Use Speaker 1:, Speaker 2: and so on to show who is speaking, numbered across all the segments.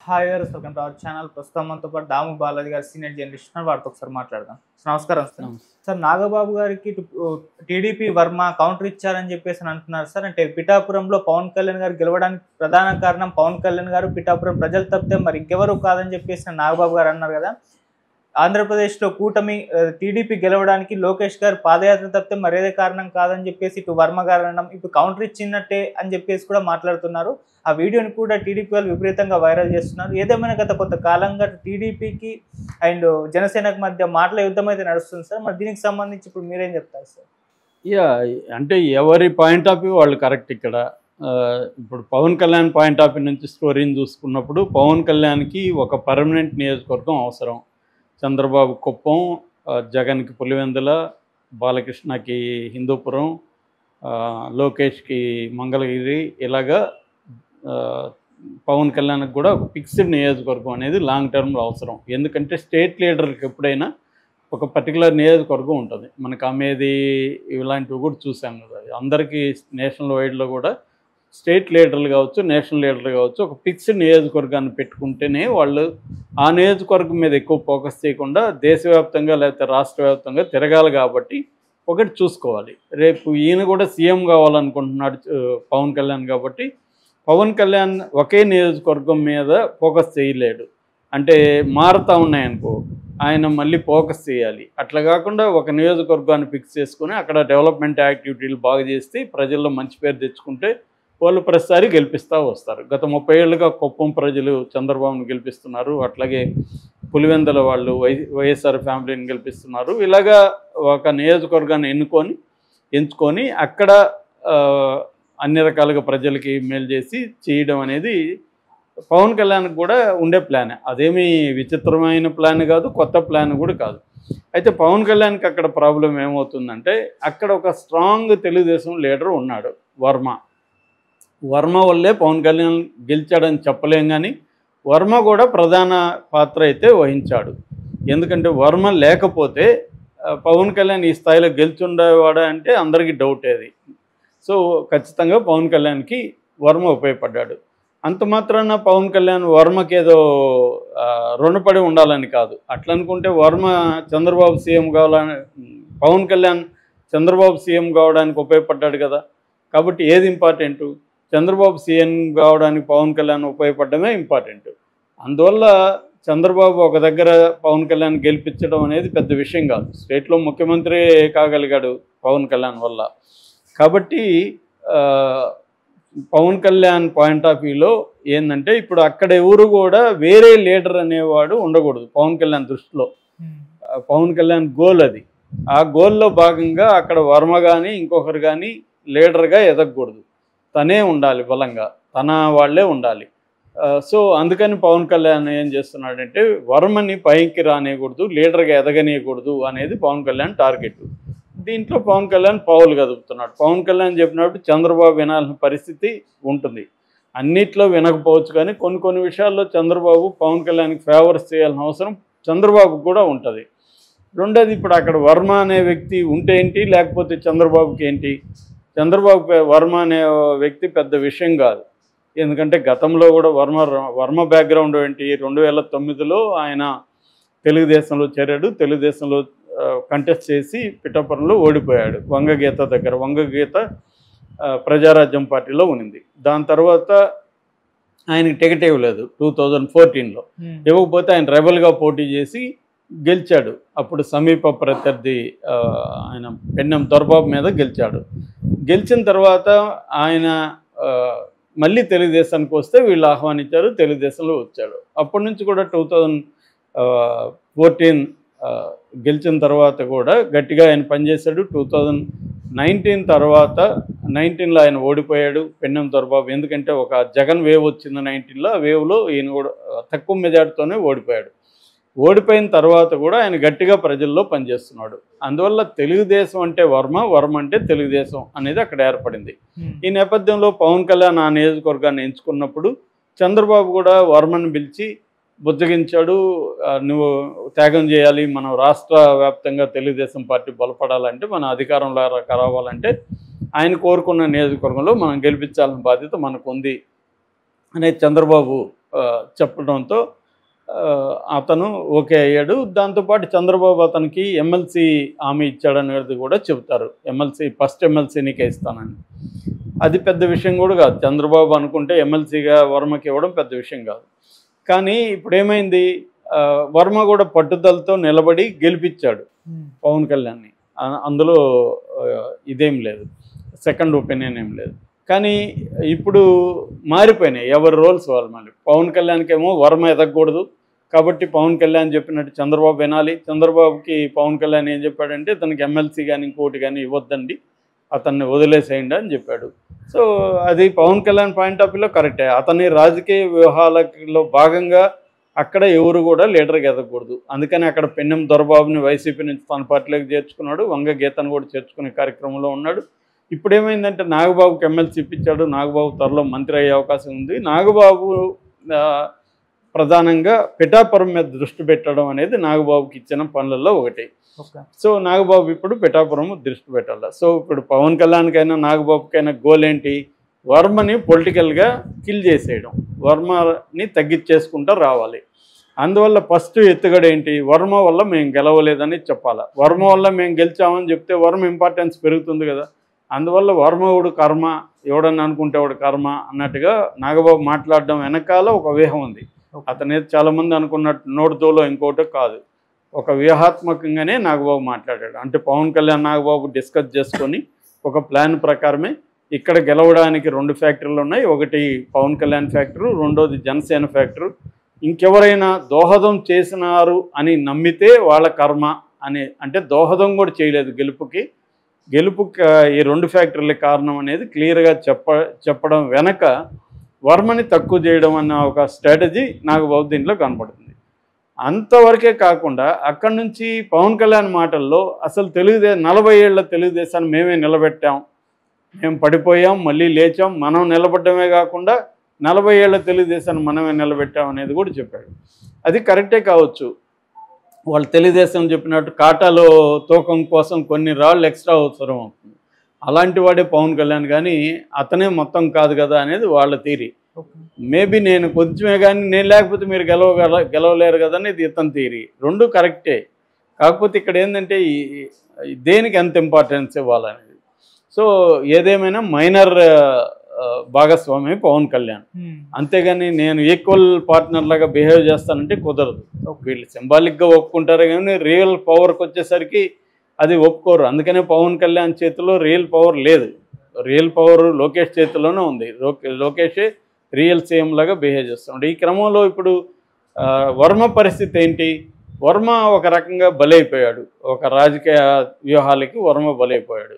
Speaker 1: Hi viewers, welcome to our channel. ప్రస్తుతం మనతో పాటు దాము బాలాజీ గారు సీనియర్ జర్నలిస్ట్ ఉన్నారు. వారితో ఒకసారి మాట్లాడదాం. నమస్కారం సార్. సార్, నాగబాబు గారికి టీడీపీ వర్మ కౌంటర్ ఇచ్చారని చెప్పేసి అంటున్నారు సార్. అంటే పిఠాపురంలో పవన్ కళ్యాణ్ గారు గెలవడానికి ప్రధాన కారణం పవన్ కళ్యాణ్ గారు, పిఠాపురం ప్రజలు తప్పితే మరి ఇంకెవరు కాదని చెప్పేసి నాగబాబు గారు అన్నారు కదా. ఆంధ్రప్రదేశ్లో కూటమి టీడీపీ గెలవడానికి లోకేష్ గారు పాదయాత్ర తప్పితే మరేదే కారణం కాదని చెప్పేసి ఇటు వర్మ గారు అనడం, ఇప్పుడు కౌంటర్ ఇచ్చినట్టే అని చెప్పేసి కూడా మాట్లాడుతున్నారు. ఆ వీడియోని కూడా టీడీపీ వాళ్ళు విపరీతంగా వైరల్ చేస్తున్నారు. ఏదేమైనా గత కొంతకాలంగా టీడీపీకి అండ్ జనసేనకు మధ్య మాటల యుద్ధం అయితే నడుస్తుంది సార్. మరి దీనికి సంబంధించి ఇప్పుడు మీరేం చెప్తారు సార్?
Speaker 2: అంటే ఎవరి పాయింట్ ఆఫ్ వ్యూ వాళ్ళు కరెక్ట్. ఇక్కడ ఇప్పుడు Pawan Kalyan point of view నుంచి స్టోరీని చూసుకున్నప్పుడు పవన్ కళ్యాణ్కి ఒక పర్మనెంట్ నియోజకవర్గం అవసరం. చంద్రబాబు కుప్పం, జగన్కి పులివెందుల, బాలకృష్ణకి హిందూపురం, లోకేష్కి మంగళగిరి, ఇలాగా పవన్ కళ్యాణ్కి కూడా ఒక ఫిక్స్డ్ నియోజకవర్గం అనేది లాంగ్ టర్మ్లో అవసరం. ఎందుకంటే స్టేట్ లీడర్కి ఎప్పుడైనా ఒక పర్టికులర్ నియోజకవర్గం ఉంటుంది. మనకు అమేది ఇలాంటివి కూడా చూసాం కదా. అందరికీ నేషనల్ వైడ్లో కూడా స్టేట్ లీడర్లు కావచ్చు, నేషనల్ లీడర్లు కావచ్చు, ఒక ఫిక్స్డ్ నియోజకవర్గాన్ని పెట్టుకుంటేనే వాళ్ళు ఆ నియోజకవర్గం మీద ఎక్కువ ఫోకస్ చేయకుండా దేశవ్యాప్తంగా లేకపోతే రాష్ట్ర వ్యాప్తంగా తిరగాలి. కాబట్టి ఒకటి చూసుకోవాలి. రేపు ఈయన కూడా సీఎం కావాలనుకుంటున్నాడు పవన్ కళ్యాణ్. కాబట్టి పవన్ కళ్యాణ్ ఒకే నియోజకవర్గం మీద ఫోకస్ చేయలేడు. అంటే మారుతూ ఉన్నాయనుకో, ఆయన మళ్ళీ ఫోకస్ చేయాలి. అట్లా కాకుండా ఒక నియోజకవర్గాన్ని ఫిక్స్ చేసుకుని అక్కడ డెవలప్మెంట్ యాక్టివిటీలు బాగా చేస్తే ప్రజల్లో మంచి పేరు తెచ్చుకుంటే వాళ్ళు ప్రతిసారి గెలిపిస్తూ వస్తారు. గత 30 ఏళ్ళుగా కుప్పం ప్రజలు చంద్రబాబును గెలిపిస్తున్నారు. అట్లాగే పులివెందుల వాళ్ళు వైఎస్ఆర్ ఫ్యామిలీని గెలిపిస్తున్నారు. ఇలాగా ఒక నియోజకవర్గాన్ని ఎంచుకొని అక్కడ అన్ని రకాలుగా ప్రజలకి మేలు చేసి చేయడం అనేది పవన్ కళ్యాణ్కి కూడా ఉండే ప్లాన్. అదేమీ విచిత్రమైన ప్లాన్ కాదు, కొత్త ప్లాన్ కూడా కాదు. అయితే పవన్ కళ్యాణ్కి అక్కడ ప్రాబ్లం ఏమవుతుందంటే, అక్కడ ఒక స్ట్రాంగ్ తెలుగుదేశం లీడర్ ఉన్నాడు, వర్మ వల్లే పవన్ కళ్యాణ్ గెలిచాడని చెప్పలేం. కానీ వర్మ కూడా ప్రధాన పాత్ర అయితే వహించాడు. ఎందుకంటే వర్మ లేకపోతే పవన్ కళ్యాణ్ ఈ స్థాయిలో గెలిచుండేవాడా అంటే అందరికీ డౌట్ అది. సో ఖచ్చితంగా పవన్ కళ్యాణ్కి వర్మ ఉపయోగపడ్డాడు. అంత మాత్రాన పవన్ కళ్యాణ్ వర్మకి ఏదో రుణపడి ఉండాలని కాదు. అట్లా అనుకుంటే వర్మ చంద్రబాబు సీఎం కావాలని, పవన్ కళ్యాణ్ చంద్రబాబు సీఎం కావడానికి ఉపయోగపడ్డాడు కదా. కాబట్టి ఏది ఇంపార్టెంటు? చంద్రబాబు సీఎం కావడానికి పవన్ కళ్యాణ్ ఉపయోగపడమే ఇంపార్టెంట్. అందువల్ల చంద్రబాబు ఒక దగ్గర పవన్ కళ్యాణ్ గెలిపించడం అనేది పెద్ద విషయం కాదు. స్టేట్లో ముఖ్యమంత్రి కాగలిగాడు పవన్ కళ్యాణ్ వల్ల. కాబట్టి పవన్ కళ్యాణ్ పాయింట్ ఆఫ్ వ్యూలో ఏంటంటే, ఇప్పుడు అక్కడ ఎవరు కూడా వేరే లీడర్ అనేవాడు ఉండకూడదు పవన్ కళ్యాణ్ దృష్టిలో. పవన్ కళ్యాణ్ గోల్ అది. ఆ గోల్లో భాగంగా అక్కడ వర్మ కానీ ఇంకొకరు కానీ లీడర్గా ఎదగకూడదు. తనే ఉండాలి, బలంగా తన వాళ్ళే ఉండాలి. సో అందుకని పవన్ కళ్యాణ్ ఏం చేస్తున్నాడంటే, వర్మని పైకి రానియకూడదు, లీడర్గా ఎదగనీయకూడదు అనేది పవన్ కళ్యాణ్ టార్గెట్. దీంట్లో పవన్ కళ్యాణ్ పావులు కదుపుతున్నాడు. పవన్ కళ్యాణ్ చెప్పినప్పుడు చంద్రబాబు వినాల్సిన పరిస్థితి ఉంటుంది. అన్నిట్లో వినకపోవచ్చు, కానీ కొన్ని విషయాల్లో చంద్రబాబు పవన్ కళ్యాణ్కి ఫేవర్స్ చేయాల్సిన అవసరం చంద్రబాబుకు కూడా ఉంటుంది. రెండోది, ఇప్పుడు అక్కడ వర్మ అనే వ్యక్తి ఉంటే ఏంటి, లేకపోతే చంద్రబాబుకి ఏంటి? చంద్రబాబు వర్మ అనే వ్యక్తి పెద్ద విషయం కాదు. ఎందుకంటే గతంలో కూడా వర్మ బ్యాక్గ్రౌండ్ ఏంటి, 2009లో ఆయన తెలుగుదేశంలో చేరాడు. తెలుగుదేశంలో కంటెస్ట్ చేసి పిఠాపురంలో ఓడిపోయాడు వంగగీత దగ్గర. వంగగీత ప్రజారాజ్యం పార్టీలో ఉన్నింది. దాని తర్వాత ఆయనకి టికెట్ ఇవ్వలేదు 2014లో. ఇవ్వకపోతే ఆయన రెబల్గా పోటీ చేసి గెలిచాడు. అప్పుడు సమీప ప్రత్యర్థి ఆయన పెన్నెం దొరబాబు మీద గెలిచాడు. గెలిచిన తర్వాత ఆయన మళ్ళీ తెలుగుదేశానికి వస్తే వీళ్ళు ఆహ్వానించారు, తెలుగుదేశంలో వచ్చాడు. అప్పటి నుంచి కూడా 2014 గెలిచిన తర్వాత కూడా గట్టిగా ఆయన పనిచేశాడు. 2019 తర్వాత 19లో ఆయన ఓడిపోయాడు పెన్నెం దొరబాబు. ఎందుకంటే ఒక జగన్ వేవ్ వచ్చింది 19లో. ఆ వేవ్లో ఈయన కూడా తక్కువ మెజార్టీతోనే ఓడిపోయాడు. ఓడిపోయిన తర్వాత కూడా ఆయన గట్టిగా ప్రజల్లో పనిచేస్తున్నాడు. అందువల్ల తెలుగుదేశం అంటే వర్మ అంటే తెలుగుదేశం అనేది అక్కడ ఏర్పడింది. ఈ నేపథ్యంలో పవన్ కళ్యాణ్ ఆ నియోజకవర్గాన్ని ఎంచుకున్నప్పుడు చంద్రబాబు కూడా వర్మను పిలిచి బుజ్జగించాడు. నువ్వు త్యాగం చేయాలి, మనం రాష్ట్ర వ్యాప్తంగా తెలుగుదేశం పార్టీ బలపడాలంటే, మన అధికారంలో రావాలంటే ఆయన కోరుకున్న నియోజకవర్గంలో మనం గెలిపించాల్సిన బాధ్యత మనకు ఉంది అనేది చంద్రబాబు చెప్పడంతో అతను ఓకే అయ్యాడు. దాంతోపాటు చంద్రబాబు అతనికి ఎమ్మెల్సీ హామీ ఇచ్చాడనేది కూడా చెబుతారు. ఫస్ట్ ఎమ్మెల్సీ నీకే ఇస్తానని. అది పెద్ద విషయం కూడా కాదు. చంద్రబాబు అనుకుంటే ఎమ్మెల్సీగా వర్మకి ఇవ్వడం పెద్ద విషయం కాదు. కానీ ఇప్పుడు ఏమైంది, వర్మ కూడా పట్టుదలతో నిలబడి గెలిపించాడు పవన్ కళ్యాణ్ని. అందులో ఇదేం లేదు, సెకండ్ ఒపీనియన్ ఏం లేదు. కానీ ఇప్పుడు మారిపోయినాయి ఎవరి రోల్స్ వాళ్ళు. మళ్ళీ పవన్ కళ్యాణ్కి ఏమో వర్మ ఎదగకూడదు కాబట్టి పవన్ కళ్యాణ్ చెప్పినట్టు చంద్రబాబు వినాలి. చంద్రబాబుకి పవన్ కళ్యాణ్ ఏం చెప్పాడంటే తనకి ఎమ్మెల్సీ కానీ ఇంకోటి కానీ ఇవ్వద్దండి, అతన్ని వదిలేసేయండి అని చెప్పాడు. సో అది పవన్ కళ్యాణ్ పాయింట్ ఆఫ్ వ్యూలో కరెక్టే. అతని రాజకీయ వ్యూహాలలో భాగంగా అక్కడ ఎవరు కూడా లీడర్కి ఎదగకూడదు. అందుకని అక్కడ పెన్నెం దొరబాబుని వైసీపీ నుంచి తన పార్టీలోకి చేర్చుకున్నాడు. వంగ గీతను కూడా చేర్చుకునే కార్యక్రమంలో ఉన్నాడు. ఇప్పుడు ఏమైందంటే నాగబాబుకి ఎమ్మెల్సీ ఇప్పించాడు. నాగబాబు త్వరలో మంత్రి అయ్యే అవకాశం ఉంది. నాగబాబు ప్రధానంగా పిఠాపురం మీద దృష్టి పెట్టడం అనేది నాగబాబుకి ఇచ్చిన పనులలో ఒకటి. సో నాగబాబు ఇప్పుడు పిఠాపురం దృష్టి పెట్టాలి. సో ఇప్పుడు పవన్ కళ్యాణ్కైనా నాగబాబుకైనా గోల్ ఏంటి, వర్మని పొలిటికల్గా కిల్ చేసేయడం, వర్మని తగ్గించేసుకుంటూ రావాలి. అందువల్ల ఫస్ట్ ఎత్తుగడ ఏంటి, వర్మ వల్ల మేము గెలవలేదని చెప్పాలి. వర్మ వల్ల మేము గెలిచామని చెప్తే వర్మ ఇంపార్టెన్స్ పెరుగుతుంది కదా. అందువల్ల వర్మవుడు కర్మ, ఎవడని అనుకుంటే వాడు కర్మ అన్నట్టుగా నాగబాబు మాట్లాడడం వెనకాల ఒక వ్యూహం ఉంది. అతనేది చాలామంది అనుకున్నట్టు నోటితోలో ఇంకోటి కాదు, ఒక వ్యూహాత్మకంగానే నాగబాబు మాట్లాడాడు. అంటే పవన్ కళ్యాణ్ నాగబాబు డిస్కస్ చేసుకొని ఒక ప్లాన్ ప్రకారమే ఇక్కడ గెలవడానికి 2 ఫ్యాక్టరీలు ఉన్నాయి. ఒకటి పవన్ కళ్యాణ్ ఫ్యాక్టరీ, రెండోది జనసేన ఫ్యాక్టరీ. ఇంకెవరైనా దోహదం చేసినారు అని నమ్మితే వాళ్ళ కర్మ అని, అంటే దోహదం కూడా చేయలేదు గెలుపుకి ఈ 2 ఫ్యాక్టరీల కారణం అనేది క్లియర్గా చెప్పడం వెనక వర్మని తక్కువ చేయడం అన్న ఒక స్ట్రాటజీ నాగబాబు దీంట్లో కనపడుతుంది. అంతవరకే కాకుండా అక్కడి నుంచి పవన్ కళ్యాణ్ మాటల్లో అసలు 40 ఏళ్ల తెలుగుదేశాన్ని మేమే నిలబెట్టాం, మేము పడిపోయాం మళ్ళీ లేచాం, మనం నిలబడ్డమే కాకుండా 40 ఏళ్ల తెలుగుదేశాన్ని మనమే నిలబెట్టాం అనేది కూడా చెప్పాడు. అది కరెక్టే కావచ్చు. వాళ్ళు తెలుగుదేశం చెప్పినట్టు కాటాలో తూకం కోసం కొన్ని రాళ్ళు ఎక్స్ట్రా అవసరం అవుతుంది. అలాంటి వాడే పవన్ కళ్యాణ్, కానీ అతనే మొత్తం కాదు కదా అనేది వాళ్ళ థియరీ. మేబీ నేను కొంచెమే కానీ నేను లేకపోతే మీరు గెలవలేరు కదా అనేది ఇతని థియరీ. 2 కరెక్టే. కాకపోతే ఇక్కడ ఏంటంటే దేనికి ఎంత ఇంపార్టెన్స్ ఇవ్వాలనేది. సో ఏదేమైనా మైనర్ భాగస్వామి పవన్ కళ్యాణ్, అంతేగాని నేను ఈక్వల్ పార్ట్నర్ లాగా బిహేవ్ చేస్తానంటే కుదరదు. వీళ్ళు సింబాలిక్గా ఒప్పుకుంటారు కానీ రియల్ పవర్కి వచ్చేసరికి అది ఒప్పుకోరు. అందుకనే పవన్ కళ్యాణ్ చేతిలో రియల్ పవర్ లేదు. రియల్ పవర్ లోకేష్ చేతిలోనే ఉంది. లోకేషే రియల్ సీఎం లాగా బిహేవ్ చేస్తున్నాడు. ఈ క్రమంలో ఇప్పుడు వర్మ పరిస్థితి ఏంటి, వర్మ ఒక రకంగా బలైపోయాడు. ఒక రాజకీయ వ్యూహాలకి వర్మ బలైపోయాడు.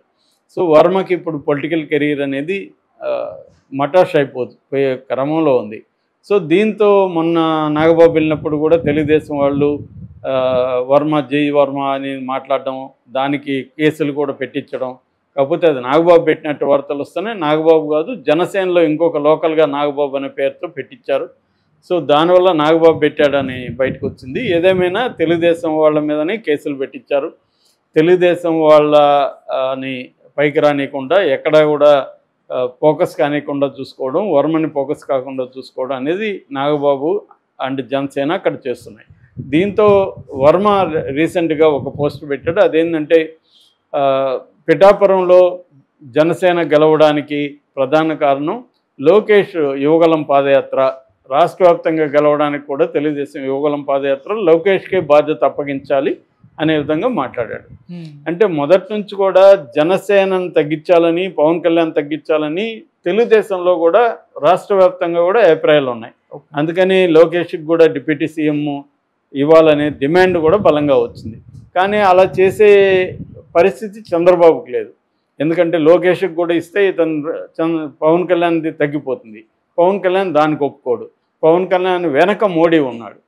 Speaker 2: సో వర్మకి ఇప్పుడు పొలిటికల్ కెరీర్ అనేది మటాష్ అయిపోయే క్రమంలో ఉంది. సో దీంతో మొన్న నాగబాబు వెళ్ళినప్పుడు కూడా తెలుగుదేశం వాళ్ళు జై వర్మ అని మాట్లాడడం, దానికి కేసులు కూడా పెట్టించడం. కాకపోతే అది నాగబాబు పెట్టినట్టు వార్తలు వస్తేనే నాగబాబు కాదు, జనసేనలో ఇంకొక లోకల్గా నాగబాబు అనే పేరుతో పెట్టించారు. సో దానివల్ల నాగబాబు పెట్టాడని బయటకు వచ్చింది. ఏదేమైనా తెలుగుదేశం వాళ్ళ మీదనే కేసులు పెట్టించారు. తెలుగుదేశం వాళ్ళని పైకి రానియకుండా, ఎక్కడా కూడా ఫోకస్ కానియకుండా చూసుకోవడం, వర్మని ఫోకస్ కాకుండా చూసుకోవడం అనేది నాగబాబు అండ్ జనసేన అక్కడ చేస్తున్నాయి. దీంతో వర్మ రీసెంట్గా ఒక పోస్ట్ పెట్టాడు. అదేంటంటే పిఠాపురంలో జనసేన గెలవడానికి ప్రధాన కారణం లోకేష్ యువగలం పాదయాత్ర, రాష్ట్ర వ్యాప్తంగా గెలవడానికి కూడా తెలుగుదేశం యువగలం పాదయాత్ర లోకేష్కే బాధ్యత అప్పగించాలి అనే విధంగా మాట్లాడాడు. అంటే మొదటి నుంచి కూడా జనసేనను తగ్గించాలని, పవన్ కళ్యాణ్ తగ్గించాలని తెలుగుదేశంలో కూడా రాష్ట్ర వ్యాప్తంగా కూడా అభిప్రాయాలు ఉన్నాయి. అందుకని లోకేష్కి కూడా డిప్యూటీ సీఎం ఇవ్వాలనే డిమాండ్ కూడా బలంగా వచ్చింది. కానీ అలా చేసే పరిస్థితి చంద్రబాబుకి లేదు. ఎందుకంటే లోకేష్కి కూడా ఇస్తే పవన్ కళ్యాణ్ది తగ్గిపోతుంది. పవన్ కళ్యాణ్ దానికి ఒప్పుకోడు. పవన్ కళ్యాణ్ వెనక మోడీ ఉన్నాడు.